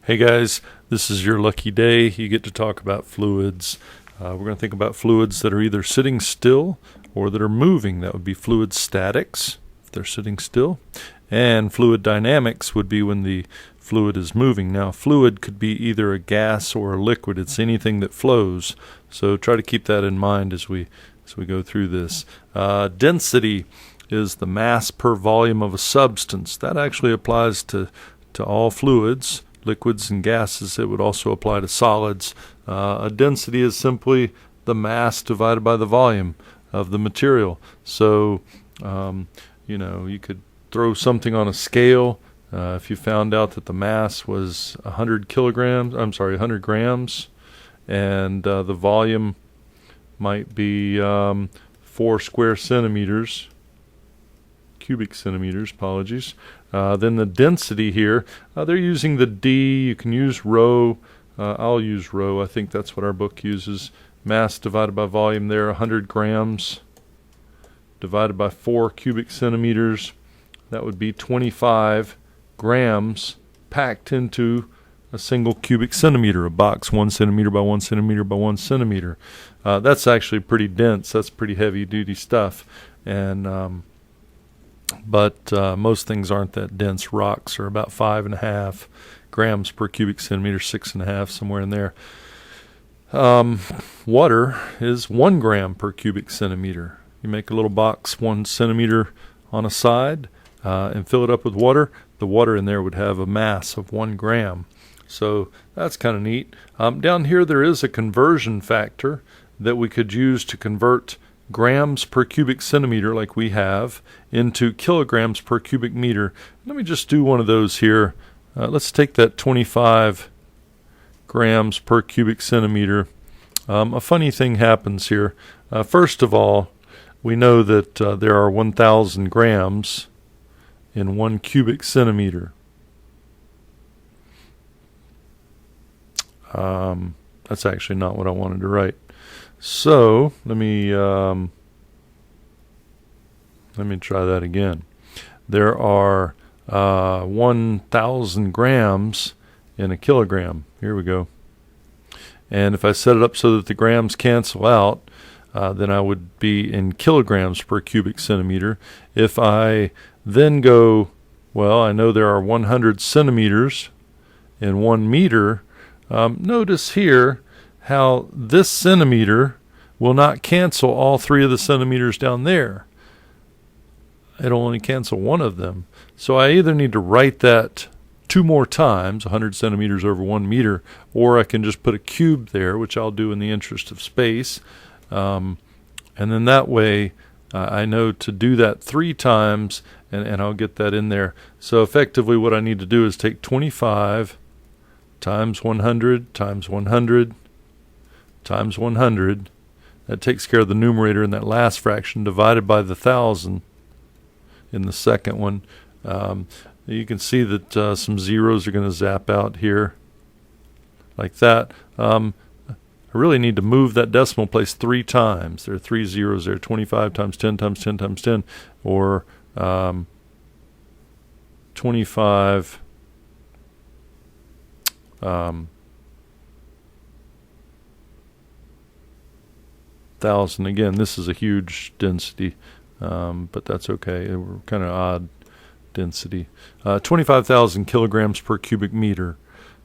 Hey guys, this is your lucky day. You get to talk about fluids. We're going to think about fluids that are either sitting still or that are moving. That would be fluid statics, if they're sitting still. And fluid dynamics would be when the fluid is moving. Now, fluid could be either a gas or a liquid. It's anything that flows. So try to keep that in mind as we go through this. Density is the mass per volume of a substance. That actually applies to all fluids, liquids and gases. It would also apply to solids. A density is simply the mass divided by the volume of the material. So, you could throw something on a scale. If you found out that the mass was 100 grams, and the volume might be 4 square centimeters, cubic centimeters, apologies. Then the density here, they're using the D. You can use rho. I'll use rho. I think that's what our book uses. Mass divided by volume there, 100 grams divided by 4 cubic centimeters. That would be 25 grams packed into a single cubic centimeter, a box 1 centimeter by 1 centimeter by 1 centimeter. That's actually pretty dense. That's pretty heavy-duty stuff. And but most things aren't that dense. Rocks are about 5.5 grams per cubic centimeter, 6.5, somewhere in there. Water is 1 gram per cubic centimeter. You make a little box 1 centimeter on a side and fill it up with water. The water in there would have a mass of 1 gram. So that's kind of neat. Down here there is a conversion factor that we could use to convert grams per cubic centimeter, like we have, into kilograms per cubic meter. Let me just do one of those here. Let's take that 25 grams per cubic centimeter. A funny thing happens here. First of all, we know that there are 1,000 grams in 1 cubic centimeter. That's actually not what I wanted to write. So let me try that again. There are 1,000 grams in a kilogram. Here we go. And if I set it up so that the grams cancel out, then I would be in kilograms per cubic centimeter. If I then go, I know there are 100 centimeters in 1 meter. Notice here how this centimeter will not cancel all 3 of the centimeters down there. It'll only cancel one of them. So I either need to write that 2 more times, 100 centimeters over 1 meter, or I can just put a cube there, which I'll do in the interest of space. And then that way I know to do that 3 times, and I'll get that in there. So effectively what I need to do is take 25 times 100 times 100 times 100. That takes care of the numerator in that last fraction, divided by the 1,000 in the second one. You can see that some zeros are going to zap out here like that. I really need to move that decimal place 3 times. There are 3 zeros there. 25 times 10 times 10 times 10, or 25 1,000. Again, this is a huge density, but that's okay. We're kind of odd density. 25,000 kilograms per cubic meter,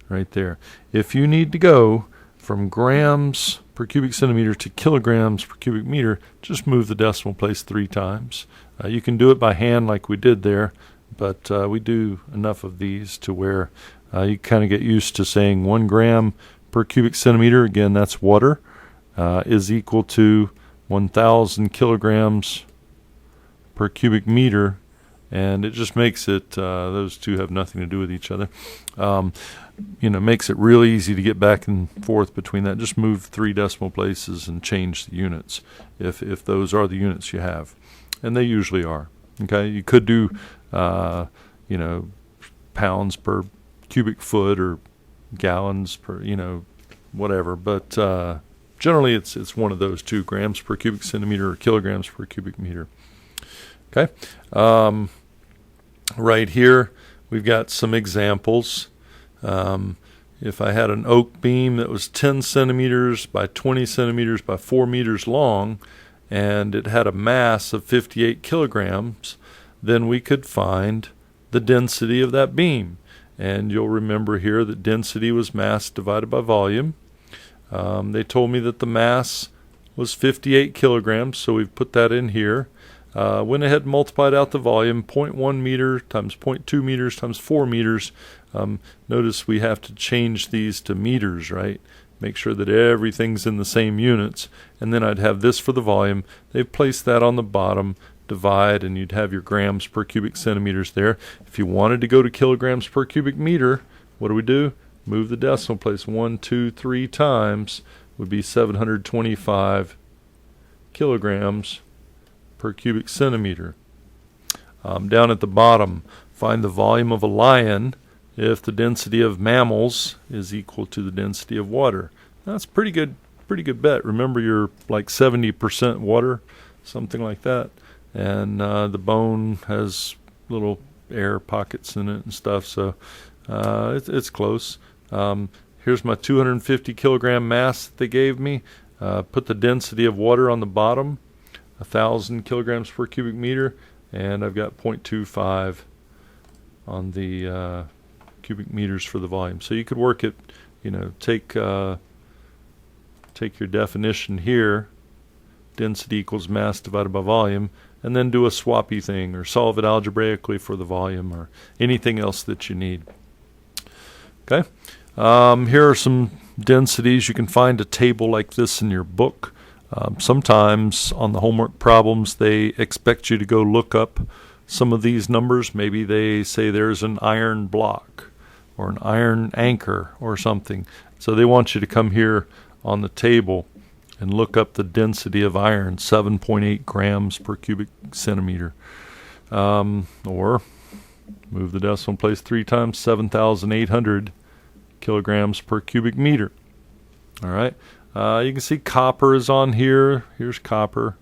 right there. If you need to go from grams per cubic centimeter to kilograms per cubic meter, just move the decimal place 3 times. You can do it by hand like we did there, but we do enough of these to where you kind of get used to saying 1 gram per cubic centimeter. Again, that's water. Is equal to 1,000 kilograms per cubic meter, and it just makes it, those two have nothing to do with each other. Makes it really easy to get back and forth between that. Just move 3 decimal places and change the units if those are the units you have, and they usually are. Okay, you could do pounds per cubic foot or gallons per whatever, but generally, it's one of those 2, grams per cubic centimeter or kilograms per cubic meter. Okay. Right here, we've got some examples. if I had an oak beam that was 10 centimeters by 20 centimeters by 4 meters long, and it had a mass of 58 kilograms, then we could find the density of that beam. And you'll remember here that density was mass divided by volume. They told me that the mass was 58 kilograms, so we've put that in here. Went ahead and multiplied out the volume, 0.1 meter times 0.2 meters times 4 meters. Notice we have to change these to meters, right? Make sure that everything's in the same units. And then I'd have this for the volume. They've placed that on the bottom, divide, and you'd have your grams per cubic centimeters there. If you wanted to go to kilograms per cubic meter, what do? Move the decimal place 1, 2, 3 times, would be 725 kilograms per cubic centimeter. Down at the bottom, find the volume of a lion if the density of mammals is equal to the density of water. That's pretty good bet. Remember, you're like 70% water, something like that, and the bone has little air pockets in it and stuff, so it's close. Here's my 250 kilogram mass that they gave me. Put the density of water on the bottom, 1,000 kilograms per cubic meter, and I've got 0.25 on the cubic meters for the volume. So you could work it, take your definition here, density equals mass divided by volume, and then do a swappy thing or solve it algebraically for the volume or anything else that you need. Okay, here are some densities. You can find a table like this in your book. Sometimes on the homework problems they expect you to go look up some of these numbers. Maybe they say there's an iron block or an iron anchor or something. So they want you to come here on the table and look up the density of iron, 7.8 grams per cubic centimeter. Or move the decimal place 3 times, 7,800 kilograms per cubic meter. All right. You can see copper is on here. Here's copper.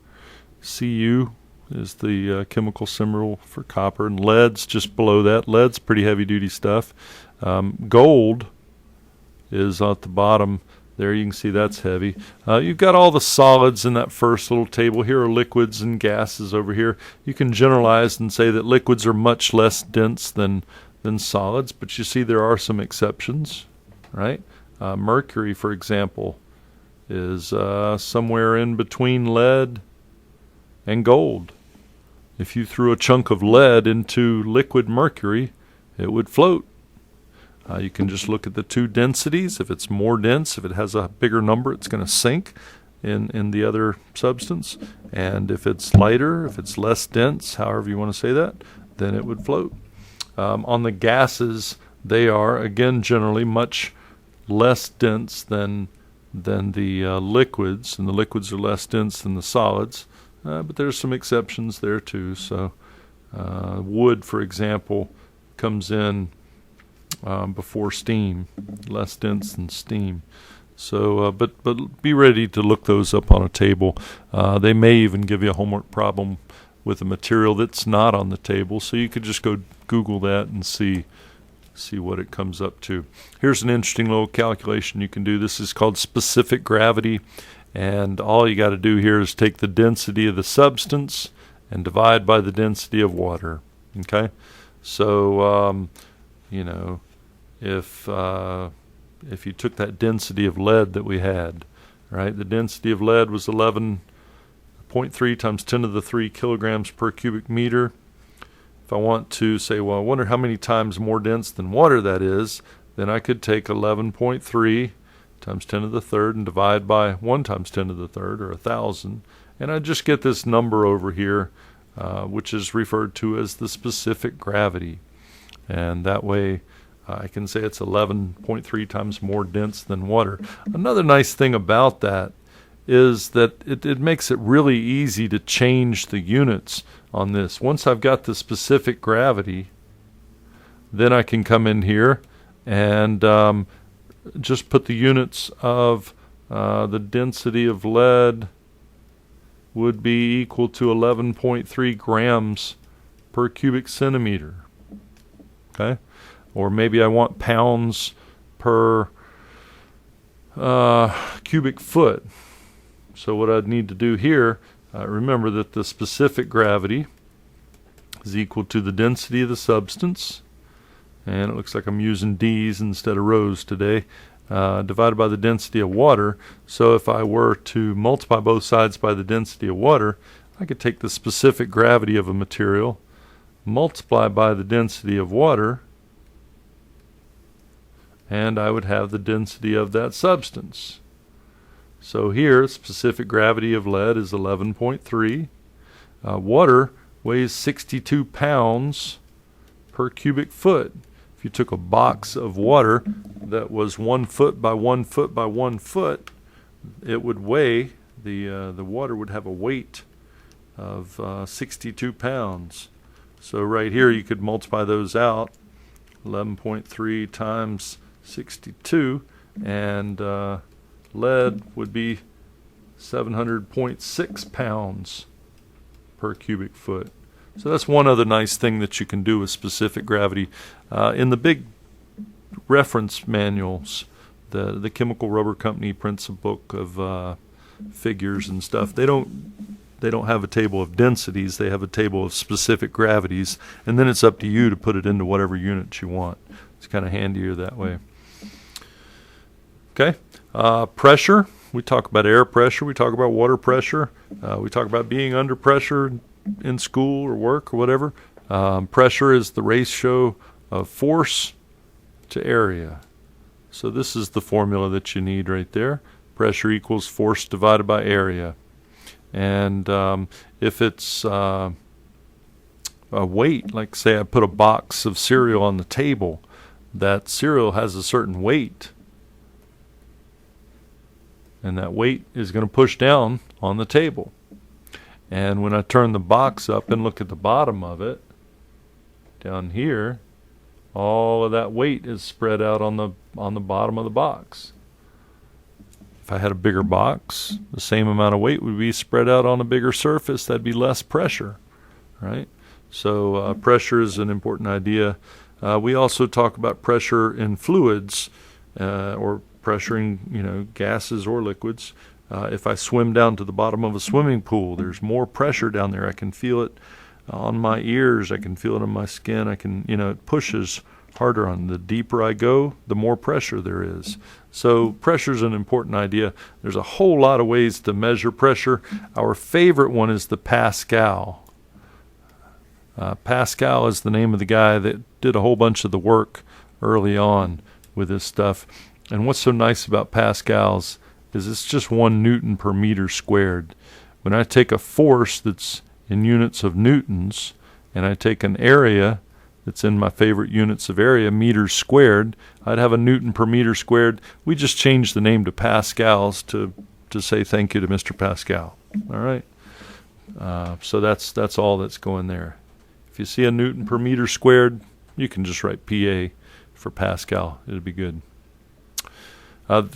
Cu is the chemical symbol for copper, and lead's just below that. Lead's pretty heavy-duty stuff. Gold is at the bottom there. You can see that's heavy. You've got all the solids in that first little table. Here are liquids and gases over here. You can generalize and say that liquids are much less dense than solids, but you see there are some exceptions, right? Mercury, for example, is somewhere in between lead and gold. If you threw a chunk of lead into liquid mercury, it would float. You can just look at the two densities. If it's more dense, if it has a bigger number, it's going to sink in the other substance. And if it's lighter, if it's less dense, however you want to say that, then it would float. On the gases, they are, again, generally much less dense than the liquids, and the liquids are less dense than the solids. But there's some exceptions there too. So wood, for example, comes in before steam, less dense than steam. So, but be ready to look those up on a table. They may even give you a homework problem with a material that's not on the table, so you could just go Google that and see what it comes up to. Here's an interesting little calculation you can do. This is called specific gravity, and all you got to do here is take the density of the substance and divide by the density of water. Okay, so if you took that density of lead that we had, right, the density of lead was 11.3 times 10 to the 3 kilograms per cubic meter. If I want to say, well, I wonder how many times more dense than water that is, then I could take 11.3 times 10 to the third and divide by 1 times 10 to the third, or 1,000, and I just get this number over here, which is referred to as the specific gravity. And that way I can say it's 11.3 times more dense than water. Another nice thing about that is that it makes it really easy to change the units on this. Once I've got the specific gravity, then I can come in here and just put the units of the density of lead would be equal to 11.3 grams per cubic centimeter. Okay? Or maybe I want pounds per cubic foot. So what I'd need to do here, remember that the specific gravity is equal to the density of the substance, and it looks like I'm using D's instead of rows today, divided by the density of water. So if I were to multiply both sides by the density of water, I could take the specific gravity of a material, multiply by the density of water, and I would have the density of that substance. So here, specific gravity of lead is 11.3. Water weighs 62 pounds per cubic foot. If you took a box of water that was 1 foot by 1 foot by 1 foot, it would weigh, the water would have a weight of 62 pounds. So right here you could multiply those out, 11.3 times 62, and lead would be 700.6 pounds per cubic foot. So that's one other nice thing that you can do with specific gravity. In the big reference manuals, the Chemical Rubber Company prints a book of figures and stuff. They don't have a table of densities. They have a table of specific gravities, and then it's up to you to put it into whatever units you want. It's kind of handier that way. Okay, pressure. We talk about air pressure. We talk about water pressure. We talk about being under pressure in school or work or whatever. Pressure is the ratio of force to area. So this is the formula that you need right there. Pressure equals force divided by area. And if it's a weight, like say I put a box of cereal on the table, that cereal has a certain weight, and that weight is going to push down on the table. And when I turn the box up and look at the bottom of it, down here, all of that weight is spread out on the bottom of the box. If I had a bigger box, the same amount of weight would be spread out on a bigger surface. That'd be less pressure, right? So pressure is an important idea. We also talk about pressure in fluids, or pressure in gases or liquids. If I swim down to the bottom of a swimming pool, there's more pressure down there. I can feel it on my ears. I can feel it on my skin. It pushes harder on. The deeper I go, the more pressure there is. So pressure is an important idea. There's a whole lot of ways to measure pressure. Our favorite one is the Pascal. Pascal is the name of the guy that did a whole bunch of the work early on with this stuff. And what's so nice about Pascals is it's just 1 Newton per meter squared. When I take a force that's in units of newtons, and I take an area that's in my favorite units of area, meters squared, I'd have a Newton per meter squared. We just changed the name to Pascals to say thank you to Mr. Pascal. All right. So that's all that's going there. If you see a Newton per meter squared, you can just write PA for Pascal. It'll be good.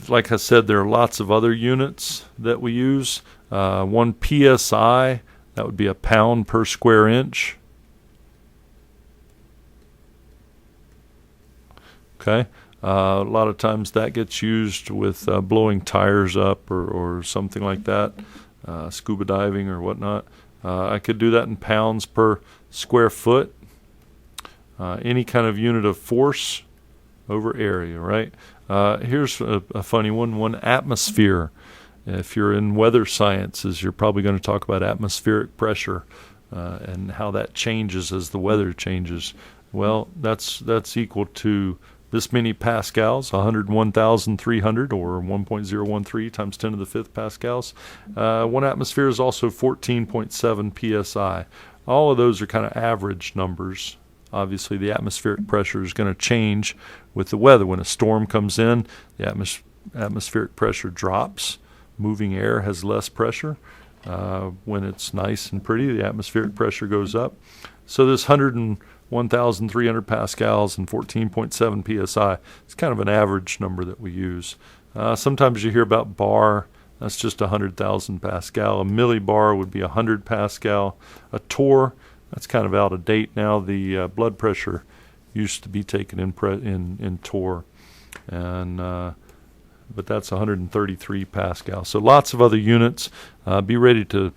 Like I said, there are lots of other units that we use. 1 PSI, that would be a pound per square inch. Okay. A lot of times that gets used with blowing tires up or something like that, scuba diving or whatnot. I could do that in pounds per square foot. Any kind of unit of force over area, right? Here's a funny one. 1 atmosphere. If you're in weather sciences, you're probably going to talk about atmospheric pressure and how that changes as the weather changes. Well, that's equal to this many pascals, 101,300, or 1.013 times 10 to the 5th pascals. 1 atmosphere is also 14.7 psi. All of those are kind of average numbers. Obviously, the atmospheric pressure is going to change with the weather. When a storm comes in, the atmospheric pressure drops. Moving air has less pressure. When it's nice and pretty, the atmospheric pressure goes up. So this 101,300 pascals and 14.7 psi is kind of an average number that we use. Sometimes you hear about bar. That's just 100,000 pascal. A millibar would be 100 pascal. A torr, that's kind of out of date now. The blood pressure used to be taken in torr, and but that's 133 Pascal. So lots of other units. Be ready to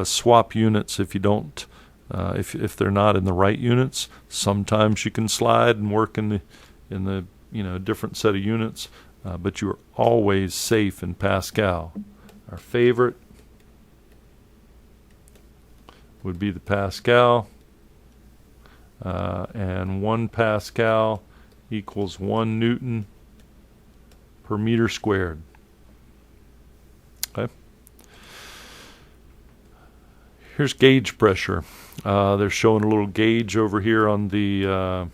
swap units if you don't, if they're not in the right units. Sometimes you can slide and work in the different set of units, but you are always safe in Pascal. Our favorite would be the Pascal, and 1 Pascal equals 1 Newton per meter squared. Okay. Here's gauge pressure. They're showing a little gauge over here on the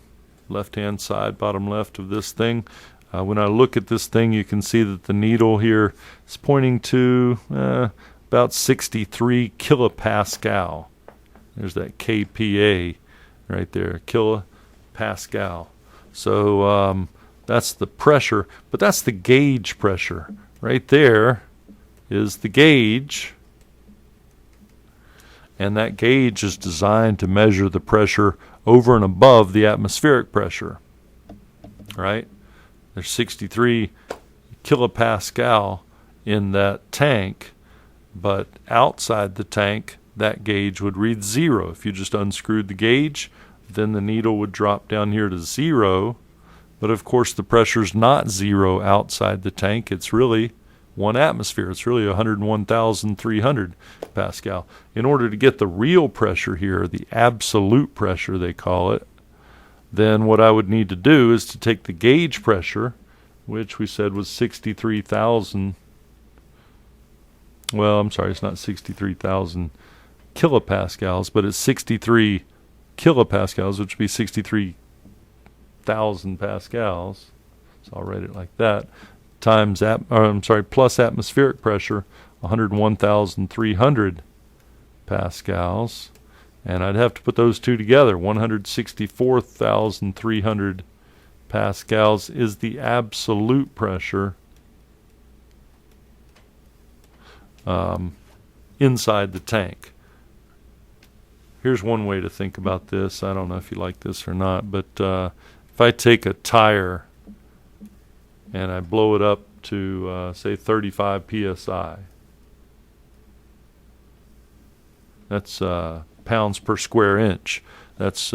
left-hand side, bottom left of this thing. When I look at this thing, you can see that the needle here is pointing to about 63 kilopascal. There's that kPa right there, kilopascal. So that's the pressure, but that's the gauge pressure. Right there is the gauge, and that gauge is designed to measure the pressure over and above the atmospheric pressure. Right? There's 63 kilopascal in that tank, but outside the tank, that gauge would read 0. If you just unscrewed the gauge, then the needle would drop down here to 0. But of course, the pressure's not 0 outside the tank. It's really 1 atmosphere. It's really 101,300 Pascal. In order to get the real pressure here, the absolute pressure they call it, then what I would need to do is to take the gauge pressure, which we said was 63,000. Well, I'm sorry, it's not 63,000 kilopascals, but it's 63 kilopascals, which would be 63,000 pascals. So I'll write it like that. Times plus atmospheric pressure, 101,300 pascals. And I'd have to put those two together. 164,300 pascals is the absolute pressure inside the tank. Here's one way to think about this. I don't know if you like this or not, but if I take a tire and I blow it up to, say, 35 psi, that's pounds per square inch. That's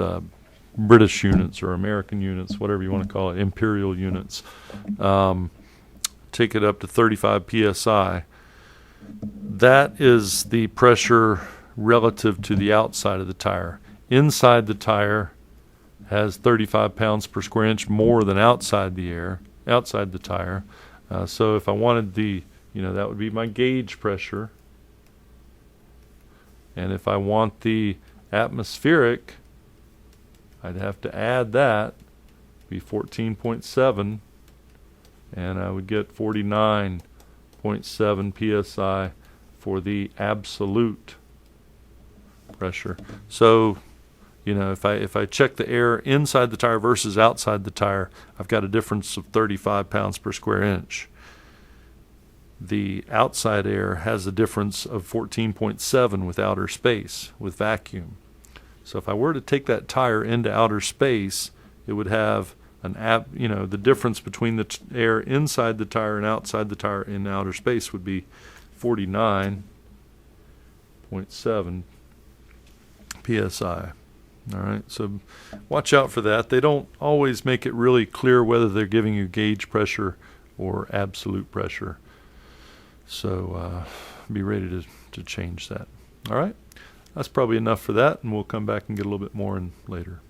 British units or American units, whatever you want to call it, imperial units. Take it up to 35 psi. That is the pressure relative to the outside of the tire. Inside the tire has 35 pounds per square inch more than outside the tire. So if I wanted that would be my gauge pressure. And if I want the atmospheric, I'd have to add that, be 14.7, and I would get 49.7 psi for the absolute pressure. So, if I check the air inside the tire versus outside the tire, I've got a difference of 35 pounds per square inch. The outside air has a difference of 14.7 with outer space, with vacuum. So if I were to take that tire into outer space, it would have the difference between the air inside the tire and outside the tire in outer space would be 49.7 psi. All right, so watch out for that. They don't always make it really clear whether they're giving you gauge pressure or absolute pressure. So be ready to change that. All right, that's probably enough for that, and we'll come back and get a little bit more in later.